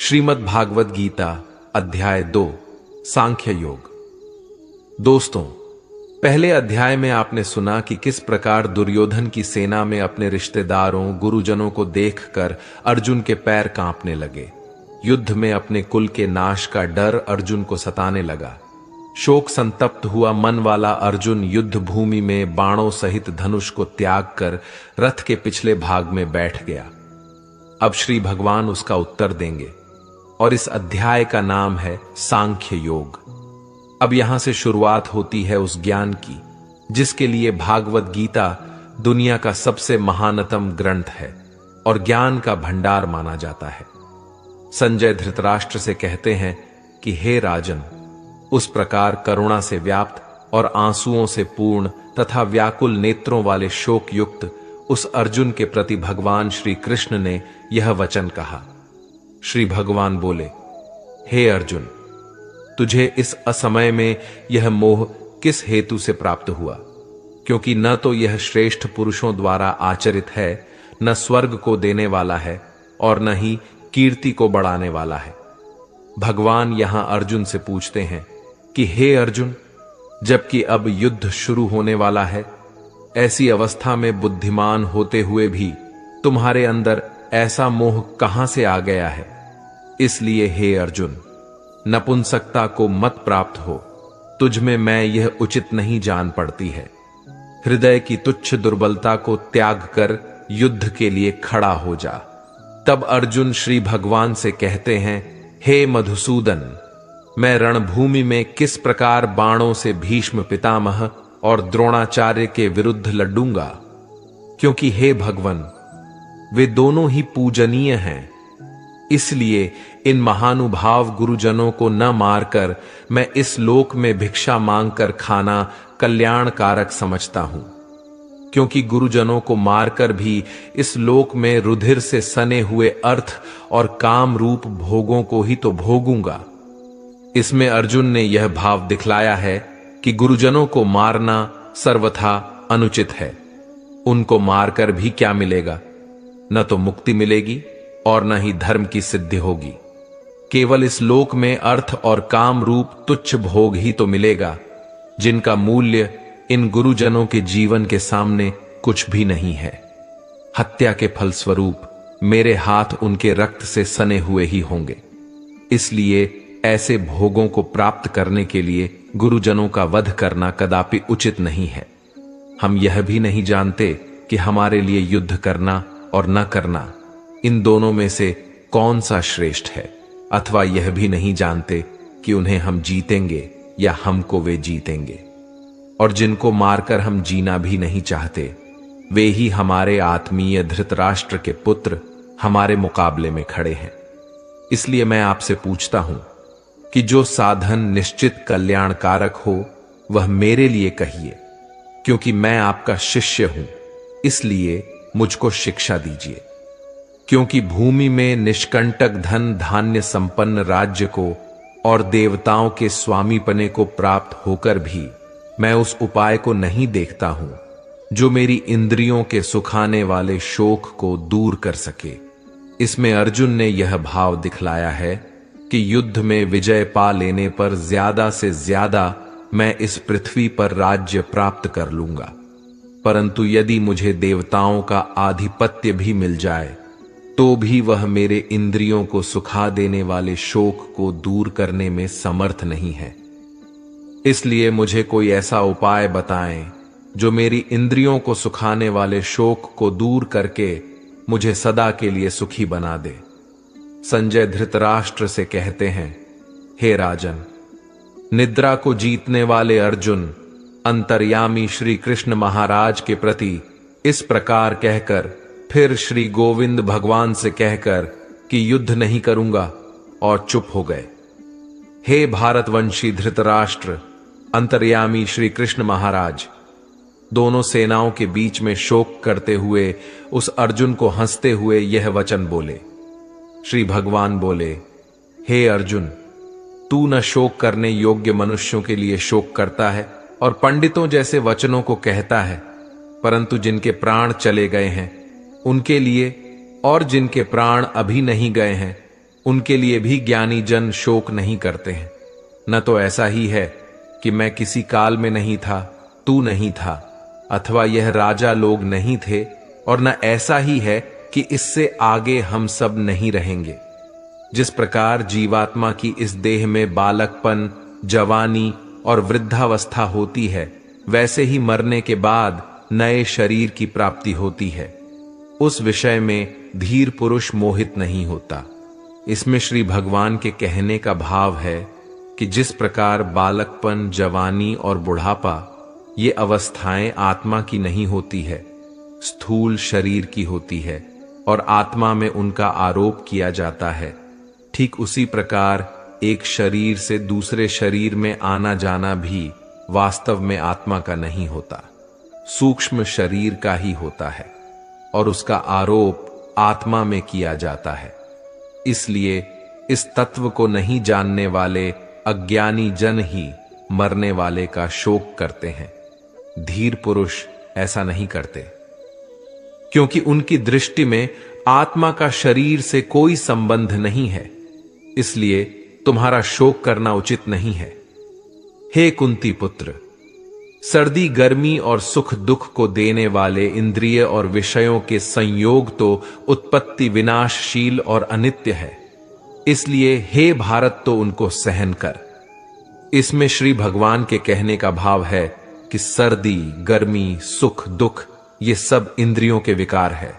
श्रीमद् भागवत गीता अध्याय 2 सांख्य योग। दोस्तों, पहले अध्याय में आपने सुना कि किस प्रकार दुर्योधन की सेना में अपने रिश्तेदारों गुरुजनों को देखकर अर्जुन के पैर कांपने लगे। युद्ध में अपने कुल के नाश का डर अर्जुन को सताने लगा। शोक संतप्त हुआ मन वाला अर्जुन युद्ध भूमि में बाणों सहित धनुष को त्याग कर रथ के पिछले भाग में बैठ गया। अब श्री भगवान उसका उत्तर देंगे और इस अध्याय का नाम है सांख्य योग। अब यहां से शुरुआत होती है उस ज्ञान की जिसके लिए भागवत गीता दुनिया का सबसे महानतम ग्रंथ है और ज्ञान का भंडार माना जाता है। संजय धृतराष्ट्र से कहते हैं कि हे राजन, उस प्रकार करुणा से व्याप्त और आंसुओं से पूर्ण तथा व्याकुल नेत्रों वाले शोक युक्त उस अर्जुन के प्रति भगवान श्री कृष्ण ने यह वचन कहा। श्री भगवान बोले, हे अर्जुन, तुझे इस असमय में यह मोह किस हेतु से प्राप्त हुआ? क्योंकि न तो यह श्रेष्ठ पुरुषों द्वारा आचरित है, न स्वर्ग को देने वाला है और न ही कीर्ति को बढ़ाने वाला है। भगवान यहां अर्जुन से पूछते हैं कि हे अर्जुन, जबकि अब युद्ध शुरू होने वाला है, ऐसी अवस्था में बुद्धिमान होते हुए भी तुम्हारे अंदर ऐसा मोह कहां से आ गया है? इसलिए हे अर्जुन, नपुंसकता को मत प्राप्त हो, तुझ में मैं यह उचित नहीं जान पड़ती है। हृदय की तुच्छ दुर्बलता को त्याग कर युद्ध के लिए खड़ा हो जा। तब अर्जुन श्री भगवान से कहते हैं, हे मधुसूदन, मैं रणभूमि में किस प्रकार बाणों से भीष्म पितामह और द्रोणाचार्य के विरुद्ध लड़ूंगा? क्योंकि हे भगवन, वे दोनों ही पूजनीय हैं। इसलिए इन महानुभाव गुरुजनों को न मारकर मैं इस लोक में भिक्षा मांगकर खाना कल्याणकारक समझता हूं। क्योंकि गुरुजनों को मारकर भी इस लोक में रुधिर से सने हुए अर्थ और काम रूप भोगों को ही तो भोगूंगा। इसमें अर्जुन ने यह भाव दिखलाया है कि गुरुजनों को मारना सर्वथा अनुचित है। उनको मारकर भी क्या मिलेगा? न तो मुक्ति मिलेगी और न ही धर्म की सिद्धि होगी। केवल इस लोक में अर्थ और काम रूप तुच्छ भोग ही तो मिलेगा, जिनका मूल्य इन गुरुजनों के जीवन के सामने कुछ भी नहीं है। हत्या के फलस्वरूप मेरे हाथ उनके रक्त से सने हुए ही होंगे। इसलिए ऐसे भोगों को प्राप्त करने के लिए गुरुजनों का वध करना कदापि उचित नहीं है। हम यह भी नहीं जानते कि हमारे लिए युद्ध करना और न करना, इन दोनों में से कौन सा श्रेष्ठ है, अथवा यह भी नहीं जानते कि उन्हें हम जीतेंगे या हमको वे जीतेंगे। और जिनको मारकर हम जीना भी नहीं चाहते, वे ही हमारे आत्मीय धृतराष्ट्र के पुत्र हमारे मुकाबले में खड़े हैं। इसलिए मैं आपसे पूछता हूं कि जो साधन निश्चित कल्याणकारक हो वह मेरे लिए कहिए, क्योंकि मैं आपका शिष्य हूं। इसलिए मुझको शिक्षा दीजिए। क्योंकि भूमि में निष्कंटक धन धान्य संपन्न राज्य को और देवताओं के स्वामीपने को प्राप्त होकर भी मैं उस उपाय को नहीं देखता हूं जो मेरी इंद्रियों के सुखाने वाले शोक को दूर कर सके। इसमें अर्जुन ने यह भाव दिखलाया है कि युद्ध में विजय पा लेने पर ज्यादा से ज्यादा मैं इस पृथ्वी पर राज्य प्राप्त कर लूंगा, परंतु यदि मुझे देवताओं का आधिपत्य भी मिल जाए तो भी वह मेरे इंद्रियों को सुखा देने वाले शोक को दूर करने में समर्थ नहीं है। इसलिए मुझे कोई ऐसा उपाय बताएं जो मेरी इंद्रियों को सुखाने वाले शोक को दूर करके मुझे सदा के लिए सुखी बना दे। संजय धृतराष्ट्र से कहते हैं, हे राजन, निद्रा को जीतने वाले अर्जुन अंतर्यामी श्री कृष्ण महाराज के प्रति इस प्रकार कहकर फिर श्री गोविंद भगवान से कहकर कि युद्ध नहीं करूंगा और चुप हो गए। हे भारतवंशी धृतराष्ट्र, अंतर्यामी श्री कृष्ण महाराज, दोनों सेनाओं के बीच में शोक करते हुए उस अर्जुन को हंसते हुए यह वचन बोले। श्री भगवान बोले, हे अर्जुन, तू न शोक करने योग्य मनुष्यों के लिए शोक करता है और पंडितों जैसे वचनों को कहता है, परंतु जिनके प्राण चले गए हैं उनके लिए और जिनके प्राण अभी नहीं गए हैं उनके लिए भी ज्ञानी जन शोक नहीं करते हैं। न तो ऐसा ही है कि मैं किसी काल में नहीं था, तू नहीं था, अथवा यह राजा लोग नहीं थे, और न ऐसा ही है कि इससे आगे हम सब नहीं रहेंगे। जिस प्रकार जीवात्मा की इस देह में बालकपन, जवानी और वृद्धावस्था होती है, वैसे ही मरने के बाद नए शरीर की प्राप्ति होती है। उस विषय में धीर पुरुष मोहित नहीं होता। इसमें श्री भगवान के कहने का भाव है कि जिस प्रकार बालकपन, जवानी और बुढ़ापा ये अवस्थाएं आत्मा की नहीं होती है, स्थूल शरीर की होती है और आत्मा में उनका आरोप किया जाता है, ठीक उसी प्रकार एक शरीर से दूसरे शरीर में आना जाना भी वास्तव में आत्मा का नहीं होता, सूक्ष्म शरीर का ही होता है और उसका आरोप आत्मा में किया जाता है। इसलिए इस तत्व को नहीं जानने वाले अज्ञानी जन ही मरने वाले का शोक करते हैं। धीर पुरुष ऐसा नहीं करते, क्योंकि उनकी दृष्टि में आत्मा का शरीर से कोई संबंध नहीं है। इसलिए तुम्हारा शोक करना उचित नहीं है। हे कुंती पुत्र, सर्दी, गर्मी और सुख दुख को देने वाले इंद्रिय और विषयों के संयोग तो उत्पत्ति विनाशशील और अनित्य है। इसलिए हे भारत, तो उनको सहन कर। इसमें श्री भगवान के कहने का भाव है कि सर्दी, गर्मी, सुख दुख ये सब इंद्रियों के विकार है।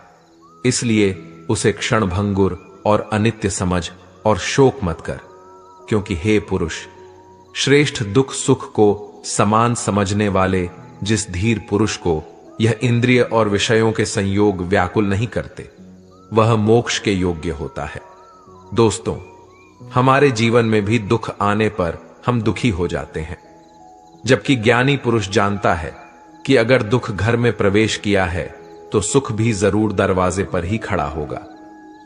इसलिए उसे क्षणभंगुर और अनित्य समझ और शोक मत कर, क्योंकि हे पुरुष, श्रेष्ठ दुख सुख को समान समझने वाले जिस धीर पुरुष को यह इंद्रिय और विषयों के संयोग व्याकुल नहीं करते, वह मोक्ष के योग्य होता है। दोस्तों, हमारे जीवन में भी दुख आने पर हम दुखी हो जाते हैं, जबकि ज्ञानी पुरुष जानता है कि अगर दुख घर में प्रवेश किया है तो सुख भी जरूर दरवाजे पर ही खड़ा होगा।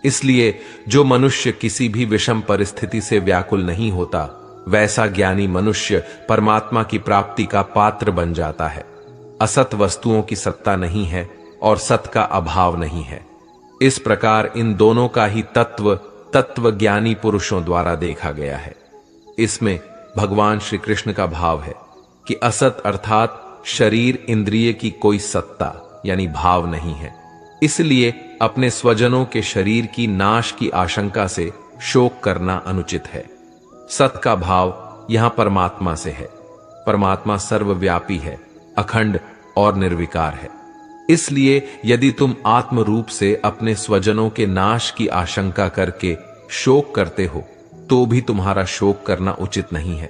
इसलिए जो मनुष्य किसी भी विषम परिस्थिति से व्याकुल नहीं होता, वैसा ज्ञानी मनुष्य परमात्मा की प्राप्ति का पात्र बन जाता है। असत वस्तुओं की सत्ता नहीं है और सत का अभाव नहीं है। इस प्रकार इन दोनों का ही तत्व ज्ञानी पुरुषों द्वारा देखा गया है। इसमें भगवान श्री कृष्ण का भाव है कि असत अर्थात शरीर इंद्रिय की कोई सत्ता यानी भाव नहीं है। इसलिए अपने स्वजनों के शरीर की नाश की आशंका से शोक करना अनुचित है। सत का भाव यहां परमात्मा से है। परमात्मा सर्वव्यापी है, अखंड और निर्विकार है। इसलिए यदि तुम आत्म रूप से अपने स्वजनों के नाश की आशंका करके शोक करते हो, तो भी तुम्हारा शोक करना उचित नहीं है।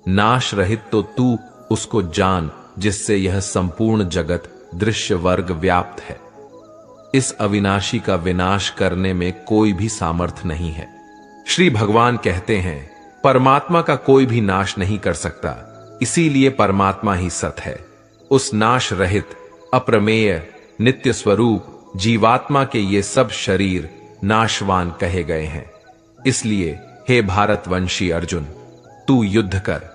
नाश रहित तो तू उसको जान जिससे यह संपूर्ण जगत दृश्य वर्ग व्याप्त है। इस अविनाशी का विनाश करने में कोई भी सामर्थ्य नहीं है। श्री भगवान कहते हैं, परमात्मा का कोई भी नाश नहीं कर सकता, इसीलिए परमात्मा ही सत है। उस नाश रहित, अप्रमेय, नित्य स्वरूप जीवात्मा के ये सब शरीर नाशवान कहे गए हैं। इसलिए हे भारतवंशी अर्जुन, तू युद्ध कर।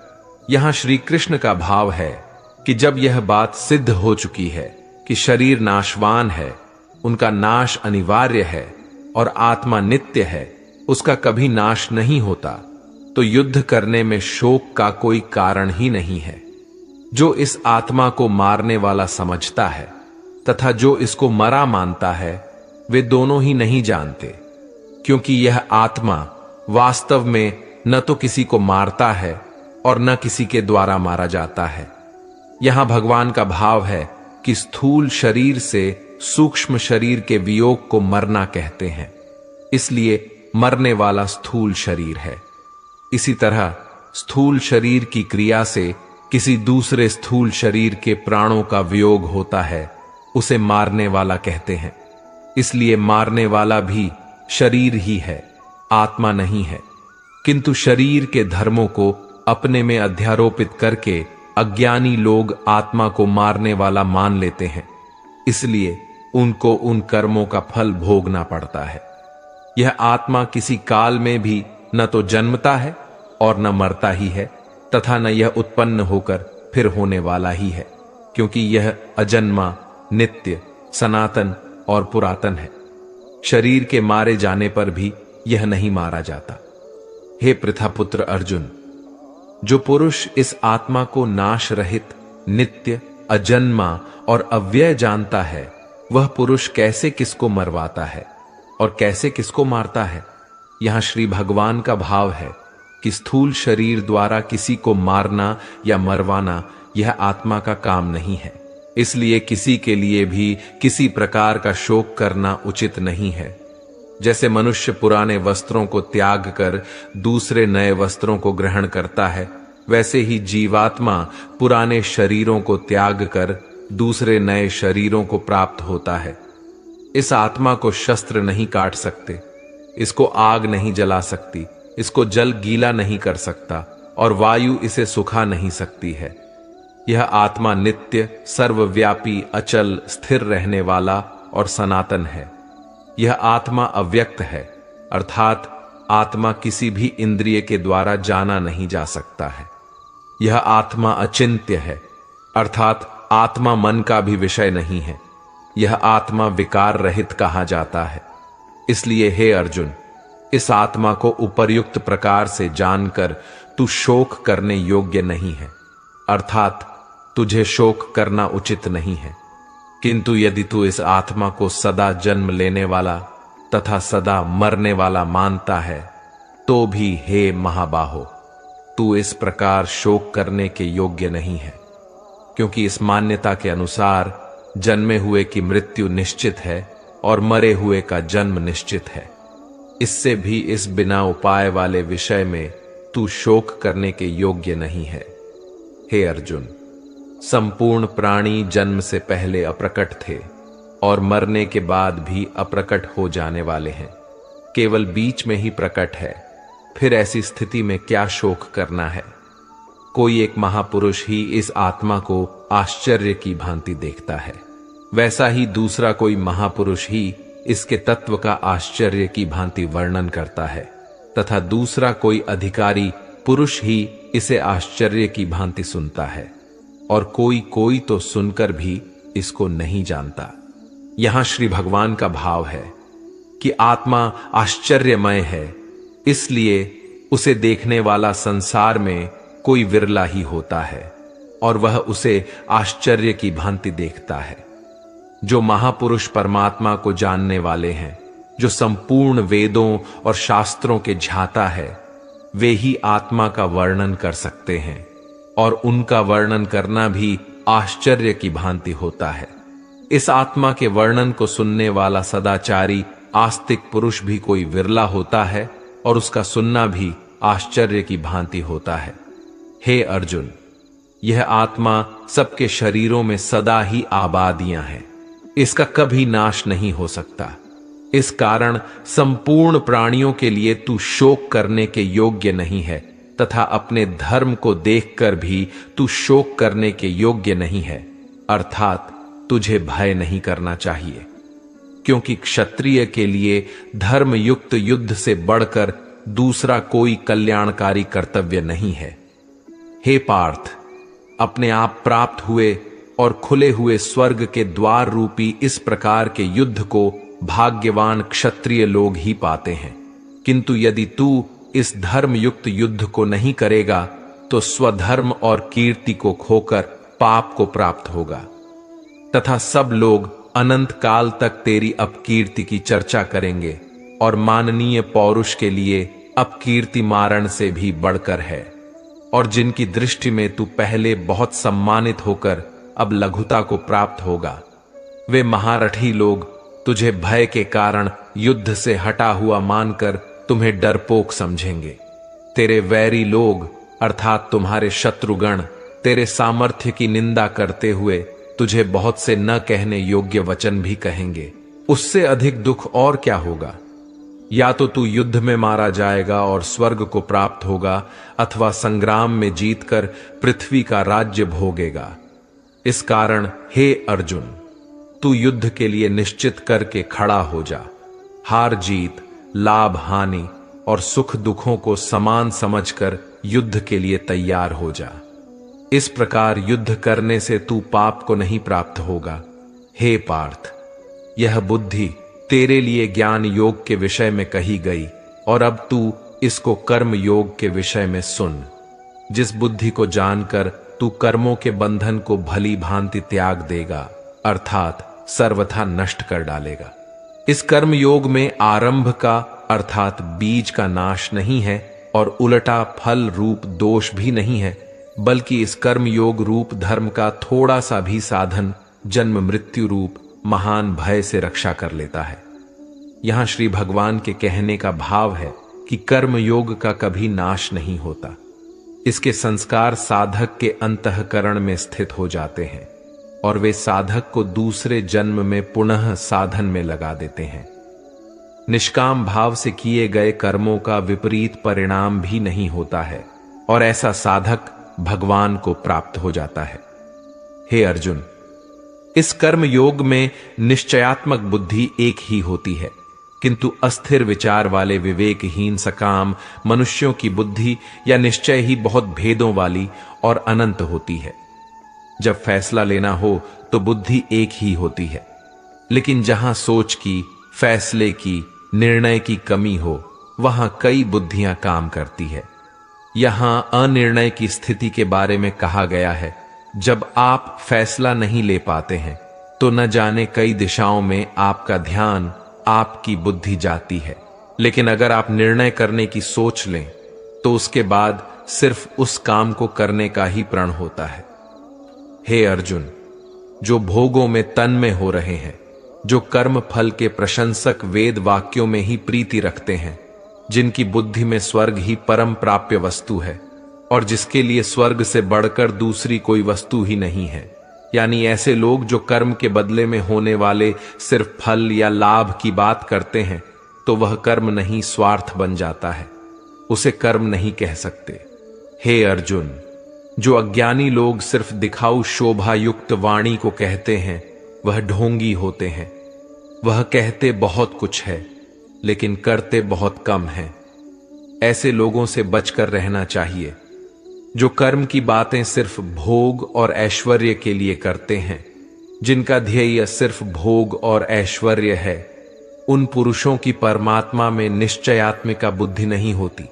यहां श्री कृष्ण का भाव है कि जब यह बात सिद्ध हो चुकी है कि शरीर नाशवान है, उनका नाश अनिवार्य है और आत्मा नित्य है, उसका कभी नाश नहीं होता, तो युद्ध करने में शोक का कोई कारण ही नहीं है। जो इस आत्मा को मारने वाला समझता है तथा जो इसको मरा मानता है, वे दोनों ही नहीं जानते, क्योंकि यह आत्मा वास्तव में न तो किसी को मारता है और न किसी के द्वारा मारा जाता है। यहां भगवान का भाव है कि स्थूल शरीर से सूक्ष्म शरीर के वियोग को मरना कहते हैं, इसलिए मरने वाला स्थूल शरीर है। इसी तरह स्थूल शरीर की क्रिया से किसी दूसरे स्थूल शरीर के प्राणों का वियोग होता है, उसे मारने वाला कहते हैं। इसलिए मारने वाला भी शरीर ही है, आत्मा नहीं है। किंतु शरीर के धर्मों को अपने में अध्यारोपित करके अज्ञानी लोग आत्मा को मारने वाला मान लेते हैं, इसलिए उनको उन कर्मों का फल भोगना पड़ता है। यह आत्मा किसी काल में भी न तो जन्मता है और न मरता ही है, तथा न यह उत्पन्न होकर फिर होने वाला ही है, क्योंकि यह अजन्मा, नित्य, सनातन और पुरातन है। शरीर के मारे जाने पर भी यह नहीं मारा जाता। हे पृथापुत्र अर्जुन, जो पुरुष इस आत्मा को नाश रहित, नित्य, अजन्मा और अव्यय जानता है, वह पुरुष कैसे किसको मरवाता है और कैसे किसको मारता है। यहां श्री भगवान का भाव है कि स्थूल शरीर द्वारा किसी को मारना या मरवाना यह आत्मा का काम नहीं है। इसलिए किसी के लिए भी किसी प्रकार का शोक करना उचित नहीं है। जैसे मनुष्य पुराने वस्त्रों को त्याग कर दूसरे नए वस्त्रों को ग्रहण करता है, वैसे ही जीवात्मा पुराने शरीरों को त्याग कर दूसरे नए शरीरों को प्राप्त होता है। इस आत्मा को शस्त्र नहीं काट सकते, इसको आग नहीं जला सकती, इसको जल गीला नहीं कर सकता और वायु इसे सुखा नहीं सकती है। यह आत्मा नित्य, सर्वव्यापी, अचल, स्थिर रहने वाला और सनातन है। यह आत्मा अव्यक्त है, अर्थात आत्मा किसी भी इंद्रिय के द्वारा जाना नहीं जा सकता है। यह आत्मा अचिंत्य है, अर्थात आत्मा मन का भी विषय नहीं है। यह आत्मा विकार रहित कहा जाता है। इसलिए हे अर्जुन, इस आत्मा को उपर्युक्त प्रकार से जानकर तू शोक करने योग्य नहीं है, अर्थात तुझे शोक करना उचित नहीं है। किंतु यदि तू इस आत्मा को सदा जन्म लेने वाला तथा सदा मरने वाला मानता है, तो भी हे महाबाहो, तू इस प्रकार शोक करने के योग्य नहीं है। क्योंकि इस मान्यता के अनुसार जन्मे हुए की मृत्यु निश्चित है और मरे हुए का जन्म निश्चित है। इससे भी इस बिना उपाय वाले विषय में तू शोक करने के योग्य नहीं है। हे अर्जुन, संपूर्ण प्राणी जन्म से पहले अप्रकट थे और मरने के बाद भी अप्रकट हो जाने वाले हैं। केवल बीच में ही प्रकट है। फिर ऐसी स्थिति में क्या शोक करना है। कोई एक महापुरुष ही इस आत्मा को आश्चर्य की भांति देखता है, वैसा ही दूसरा कोई महापुरुष ही इसके तत्व का आश्चर्य की भांति वर्णन करता है, तथा दूसरा कोई अधिकारी पुरुष ही इसे आश्चर्य की भांति सुनता है, और कोई कोई तो सुनकर भी इसको नहीं जानता। यहां श्री भगवान का भाव है कि आत्मा आश्चर्यमय है, इसलिए उसे देखने वाला संसार में कोई विरला ही होता है और वह उसे आश्चर्य की भांति देखता है। जो महापुरुष परमात्मा को जानने वाले हैं, जो संपूर्ण वेदों और शास्त्रों के झाता है, वे ही आत्मा का वर्णन कर सकते हैं और उनका वर्णन करना भी आश्चर्य की भांति होता है। इस आत्मा के वर्णन को सुनने वाला सदाचारी आस्तिक पुरुष भी कोई विरला होता है और उसका सुनना भी आश्चर्य की भांति होता है। हे अर्जुन, यह आत्मा सबके शरीरों में सदा ही आबादियां हैं, इसका कभी नाश नहीं हो सकता। इस कारण संपूर्ण प्राणियों के लिए तू शोक करने के योग्य नहीं है, तथा अपने धर्म को देखकर भी तू शोक करने के योग्य नहीं है, अर्थात तुझे भय नहीं करना चाहिए। क्योंकि क्षत्रिय के लिए धर्मयुक्त युद्ध से बढ़कर दूसरा कोई कल्याणकारी कर्तव्य नहीं है। हे पार्थ, अपने आप प्राप्त हुए और खुले हुए स्वर्ग के द्वार रूपी इस प्रकार के युद्ध को भाग्यवान क्षत्रिय लोग ही पाते हैं। किंतु यदि तू इस धर्मयुक्त युद्ध को नहीं करेगा तो स्वधर्म और कीर्ति को खोकर पाप को प्राप्त होगा, तथा सब लोग अनंत काल तक तेरी अपकीर्ति की चर्चा करेंगे और माननीय पौरुष के लिए अपकीर्ति मारण से भी बढ़कर है, और जिनकी दृष्टि में तू पहले बहुत सम्मानित होकर अब लघुता को प्राप्त होगा, वे महारथी लोग तुझे भय के कारण युद्ध से हटा हुआ मानकर तुम्हें डरपोक समझेंगे। तेरे वैरी लोग अर्थात तुम्हारे शत्रुगण तेरे सामर्थ्य की निंदा करते हुए तुझे बहुत से न कहने योग्य वचन भी कहेंगे। उससे अधिक दुख और क्या होगा। या तो तू युद्ध में मारा जाएगा और स्वर्ग को प्राप्त होगा, अथवा संग्राम में जीतकर पृथ्वी का राज्य भोगेगा। इस कारण हे अर्जुन, तू युद्ध के लिए निश्चित करके खड़ा हो जा। हार जीत, लाभ हानि और सुख दुखों को समान समझकर युद्ध के लिए तैयार हो जा। इस प्रकार युद्ध करने से तू पाप को नहीं प्राप्त होगा। हे पार्थ, यह बुद्धि तेरे लिए ज्ञान योग के विषय में कही गई, और अब तू इसको कर्म योग के विषय में सुन। जिस बुद्धि को जानकर तू कर्मों के बंधन को भली भांति त्याग देगा, अर्थात सर्वथा नष्ट कर डालेगा। इस कर्म योग में आरंभ का अर्थात बीज का नाश नहीं है और उल्टा फल रूप दोष भी नहीं है, बल्कि इस कर्म योग रूप धर्म का थोड़ा सा भी साधन जन्म मृत्यु रूप महान भय से रक्षा कर लेता है। यहां श्री भगवान के कहने का भाव है कि कर्म योग का कभी नाश नहीं होता। इसके संस्कार साधक के अंतःकरण में स्थित हो जाते हैं और वे साधक को दूसरे जन्म में पुनः साधन में लगा देते हैं। निष्काम भाव से किए गए कर्मों का विपरीत परिणाम भी नहीं होता है और ऐसा साधक भगवान को प्राप्त हो जाता है। हे अर्जुन, इस कर्म योग में निश्चयात्मक बुद्धि एक ही होती है, किंतु अस्थिर विचार वाले विवेकहीन सकाम मनुष्यों की बुद्धि या निश्चय ही बहुत भेदों वाली और अनंत होती है। जब फैसला लेना हो तो बुद्धि एक ही होती है, लेकिन जहां सोच की, फैसले की, निर्णय की कमी हो, वहां कई बुद्धियां काम करती है। यहां अनिर्णय की स्थिति के बारे में कहा गया है। जब आप फैसला नहीं ले पाते हैं तो न जाने कई दिशाओं में आपका ध्यान, आपकी बुद्धि जाती है, लेकिन अगर आप निर्णय करने की सोच लें तो उसके बाद सिर्फ उस काम को करने का ही प्रण होता है। हे अर्जुन, जो भोगों में तन्मय हो रहे हैं, जो कर्म फल के प्रशंसक वेद वाक्यों में ही प्रीति रखते हैं, जिनकी बुद्धि में स्वर्ग ही परम प्राप्य वस्तु है और जिसके लिए स्वर्ग से बढ़कर दूसरी कोई वस्तु ही नहीं है, यानी ऐसे लोग जो कर्म के बदले में होने वाले सिर्फ फल या लाभ की बात करते हैं, तो वह कर्म नहीं स्वार्थ बन जाता है, उसे कर्म नहीं कह सकते। हे अर्जुन, जो अज्ञानी लोग सिर्फ दिखाऊ शोभा युक्त वाणी को कहते हैं, वह ढोंगी होते हैं। वह कहते बहुत कुछ है लेकिन करते बहुत कम हैं। ऐसे लोगों से बचकर रहना चाहिए। जो कर्म की बातें सिर्फ भोग और ऐश्वर्य के लिए करते हैं, जिनका ध्येय सिर्फ भोग और ऐश्वर्य है, उन पुरुषों की परमात्मा में निश्चयात्मिका बुद्धि नहीं होती।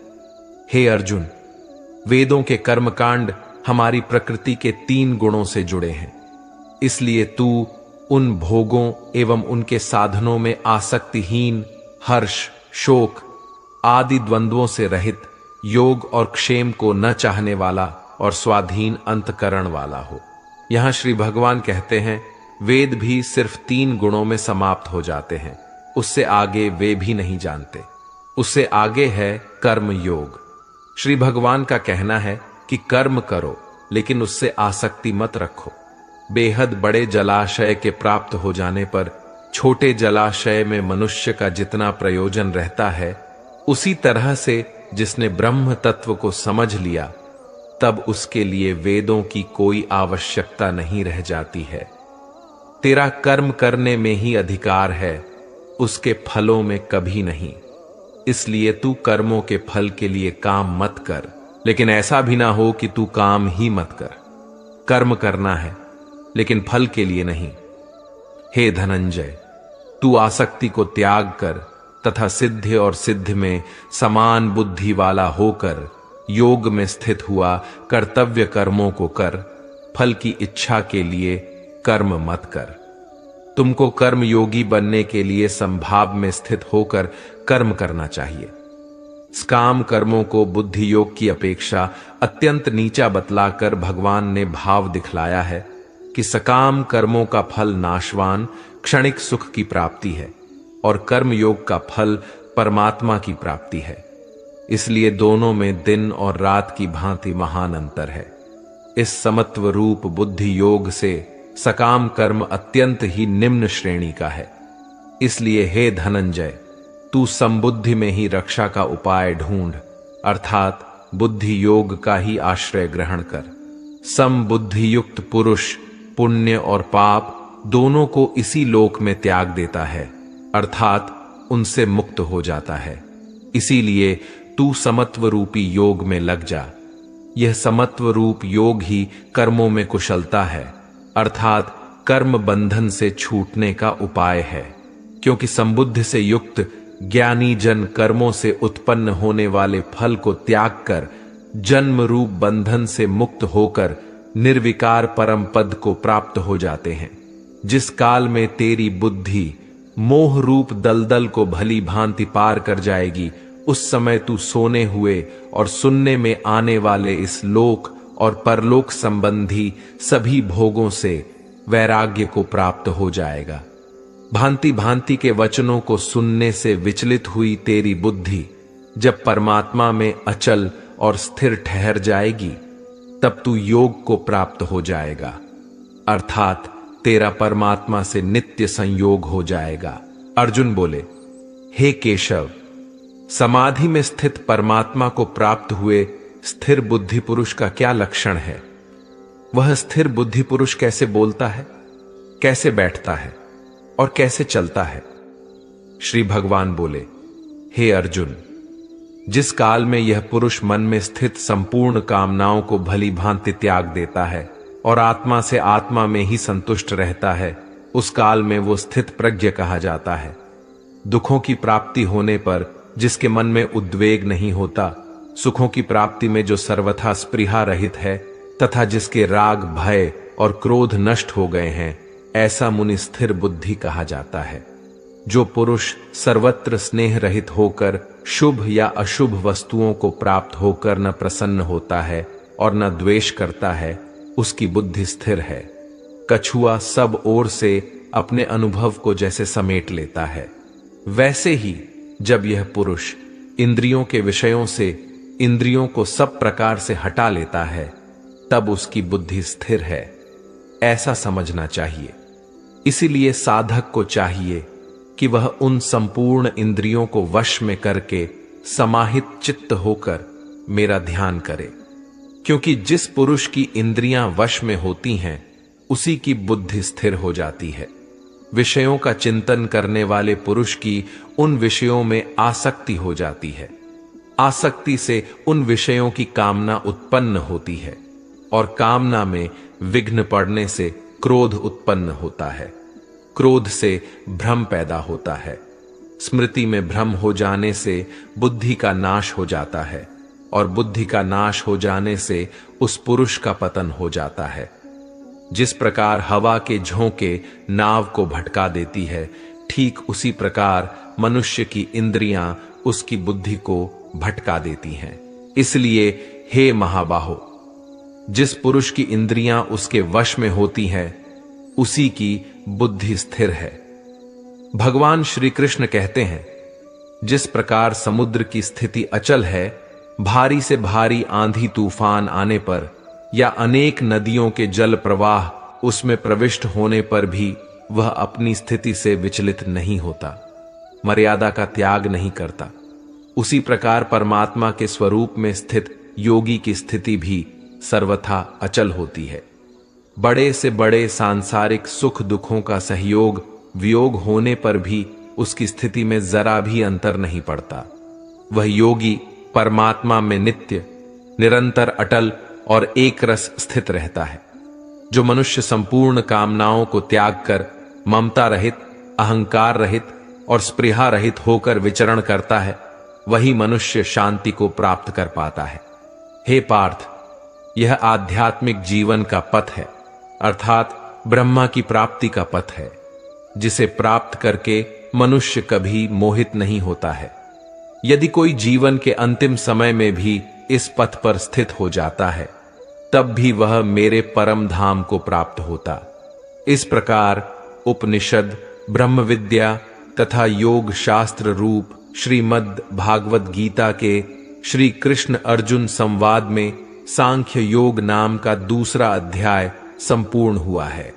हे अर्जुन, वेदों के कर्मकांड हमारी प्रकृति के 3 गुणों से जुड़े हैं, इसलिए तू उन भोगों एवं उनके साधनों में आसक्तिहीन, हर्ष, शोक आदि द्वंद्वों से रहित, योग और क्षेम को न चाहने वाला और स्वाधीन अंतकरण वाला हो। यहां श्री भगवान कहते हैं, वेद भी सिर्फ 3 गुणों में समाप्त हो जाते हैं, उससे आगे वे भी नहीं जानते। उससे आगे है कर्म योग। श्री भगवान का कहना है कि कर्म करो लेकिन उससे आसक्ति मत रखो। बेहद बड़े जलाशय के प्राप्त हो जाने पर छोटे जलाशय में मनुष्य का जितना प्रयोजन रहता है, उसी तरह से जिसने ब्रह्म तत्व को समझ लिया, तब उसके लिए वेदों की कोई आवश्यकता नहीं रह जाती है। तेरा कर्म करने में ही अधिकार है, उसके फलों में कभी नहीं। इसलिए तू कर्मों के फल के लिए काम मत कर, लेकिन ऐसा भी ना हो कि तू काम ही मत कर। कर्म करना है लेकिन फल के लिए नहीं। हे धनंजय, तू आसक्ति को त्याग कर तथा सिद्ध और सिद्ध में समान बुद्धि वाला होकर योग में स्थित हुआ कर्तव्य कर्मों को कर। फल की इच्छा के लिए कर्म मत कर। तुमको कर्म योगी बनने के लिए संभाव में स्थित होकर कर्म करना चाहिए। काम कर्मों को बुद्धि योग की अपेक्षा अत्यंत नीचा बतलाकर भगवान ने भाव दिखलाया है कि सकाम कर्मों का फल नाशवान क्षणिक सुख की प्राप्ति है और कर्म योग का फल परमात्मा की प्राप्ति है। इसलिए दोनों में दिन और रात की भांति महान अंतर है। इस समत्व रूप बुद्धि योग से सकाम कर्म अत्यंत ही निम्न श्रेणी का है। इसलिए हे धनंजय, तू समबुद्धि में ही रक्षा का उपाय ढूंढ, अर्थात बुद्धि योग का ही आश्रय ग्रहण कर। समबुद्धि युक्त पुरुष पुण्य और पाप दोनों को इसी लोक में त्याग देता है, अर्थात उनसे मुक्त हो जाता है। इसीलिए तू समत्व रूपी योग में लग जा। यह समत्व रूप योग ही कर्मों में कुशलता है, अर्थात कर्म बंधन से छूटने का उपाय है, क्योंकि संबुद्धि से युक्त ज्ञानी जन कर्मों से उत्पन्न होने वाले फल को त्याग कर जन्म रूप बंधन से मुक्त होकर निर्विकार परम पद को प्राप्त हो जाते हैं। जिस काल में तेरी बुद्धि मोह रूप दलदल को भली भांति पार कर जाएगी, उस समय तू सोने हुए और सुनने में आने वाले इस लोक और परलोक संबंधी सभी भोगों से वैराग्य को प्राप्त हो जाएगा। भांति भांति के वचनों को सुनने से विचलित हुई तेरी बुद्धि जब परमात्मा में अचल और स्थिर ठहर जाएगी, तब तू योग को प्राप्त हो जाएगा, अर्थात तेरा परमात्मा से नित्य संयोग हो जाएगा। अर्जुन बोले, हे केशव, समाधि में स्थित परमात्मा को प्राप्त हुए स्थिर बुद्धि पुरुष का क्या लक्षण है? वह स्थिर बुद्धि पुरुष कैसे बोलता है, कैसे बैठता है और कैसे चलता है? श्री भगवान बोले, हे अर्जुन, जिस काल में यह पुरुष मन में स्थित संपूर्ण कामनाओं को भली भांति त्याग देता है और आत्मा से आत्मा में ही संतुष्ट रहता है, उस काल में वो स्थित प्रज्ञ कहा जाता है। दुखों की प्राप्ति होने पर जिसके मन में उद्वेग नहीं होता, सुखों की प्राप्ति में जो सर्वथा स्पृहा रहित है तथा जिसके राग, भय और क्रोध नष्ट हो गए हैं, ऐसा मुनि स्थिर बुद्धि कहा जाता है। जो पुरुष सर्वत्र स्नेह रहित होकर शुभ या अशुभ वस्तुओं को प्राप्त होकर न प्रसन्न होता है और न द्वेष करता है, उसकी बुद्धि स्थिर है। कछुआ सब ओर से अपने अनुभव को जैसे समेट लेता है, वैसे ही जब यह पुरुष इंद्रियों के विषयों से इंद्रियों को सब प्रकार से हटा लेता है, तब उसकी बुद्धि स्थिर है, ऐसा समझना चाहिए। इसीलिए साधक को चाहिए कि वह उन संपूर्ण इंद्रियों को वश में करके समाहित चित्त होकर मेरा ध्यान करे, क्योंकि जिस पुरुष की इंद्रियां वश में होती हैं, उसी की बुद्धि स्थिर हो जाती है। विषयों का चिंतन करने वाले पुरुष की उन विषयों में आसक्ति हो जाती है। आसक्ति से उन विषयों की कामना उत्पन्न होती है और कामना में विघ्न पड़ने से क्रोध उत्पन्न होता है। क्रोध से भ्रम पैदा होता है। स्मृति में भ्रम हो जाने से बुद्धि का नाश हो जाता है और बुद्धि का नाश हो जाने से उस पुरुष का पतन हो जाता है। जिस प्रकार हवा के झोंके नाव को भटका देती है, ठीक उसी प्रकार मनुष्य की इंद्रियां उसकी बुद्धि को भटका देती हैं। इसलिए हे महाबाहो, जिस पुरुष की इंद्रियां उसके वश में होती हैं, उसी की बुद्धि स्थिर है। भगवान श्री कृष्ण कहते हैं, जिस प्रकार समुद्र की स्थिति अचल है, भारी से भारी आंधी तूफान आने पर या अनेक नदियों के जल प्रवाह उसमें प्रविष्ट होने पर भी वह अपनी स्थिति से विचलित नहीं होता, मर्यादा का त्याग नहीं करता, उसी प्रकार परमात्मा के स्वरूप में स्थित योगी की स्थिति भी सर्वथा अचल होती है। बड़े से बड़े सांसारिक सुख दुखों का सहयोग वियोग होने पर भी उसकी स्थिति में जरा भी अंतर नहीं पड़ता। वह योगी परमात्मा में नित्य, निरंतर, अटल और एक रस स्थित रहता है। जो मनुष्य संपूर्ण कामनाओं को त्याग कर ममता रहित, अहंकार रहित और स्पृहा रहित होकर विचरण करता है, वही मनुष्य शांति को प्राप्त कर पाता है। हे पार्थ, यह आध्यात्मिक जीवन का पथ है, अर्थात ब्रह्मा की प्राप्ति का पथ है, जिसे प्राप्त करके मनुष्य कभी मोहित नहीं होता है। यदि कोई जीवन के अंतिम समय में भी इस पथ पर स्थित हो जाता है, तब भी वह मेरे परम धाम को प्राप्त होता। इस प्रकार उपनिषद, ब्रह्म विद्या तथा योग शास्त्र रूप श्रीमद् भागवत गीता के श्री कृष्ण अर्जुन संवाद में सांख्य योग नाम का दूसरा अध्याय संपूर्ण हुआ है।